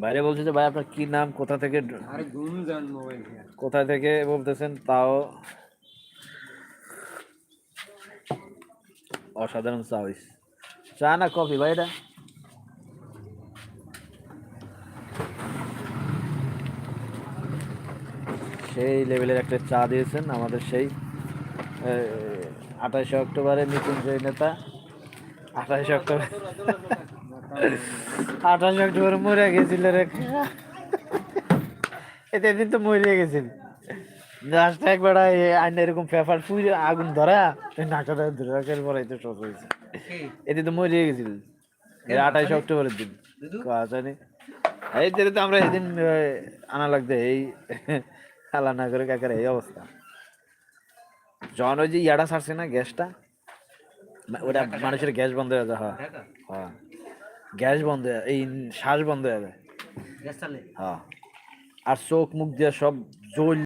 বাইরে বলছে যে ভাই আপনার কি নাম, কোথা থেকে আরে ঘুম যান মোবাইল কোথা থেকে বলতেছেন, তাও অসাধারণ সার্ভিস। চা না কফি ভাই এটা? সেই লেভেলের একটা চা দিয়েছেন আমাদের সেই 28 অক্টোবরে মৃত্যুঞ্জয় নেতা। 28 অক্টোবর, 28 অক্টোবর মরে গেছিল রে। এতে দিন তো মরে গেছিল। জাস্ট একবার আইন এরকম পেপার পুড়ে আগুন ধরা নাকটা ধরে রাখার পরে তো সব হয়েছে। এতে তো মরে গেছিল 28 অক্টোবরের দিন। জানি এই দিনে তো আমরা সেদিন আনা লাগবে এই খালা না করে কাকার এই অবস্থা। যখন ওই যে ইয়াটা ছাড়ছে না গ্যাসটা, ওটা মানুষের গ্যাস বন্ধ হয়ে যায়। হ্যাঁ হ্যাঁ, গ্যাস বন্ধ হয়ে এই শ্বাস বন্ধ হয়ে যায়। হ্যাঁ, আর চোখ মুখ দিয়ে সব জল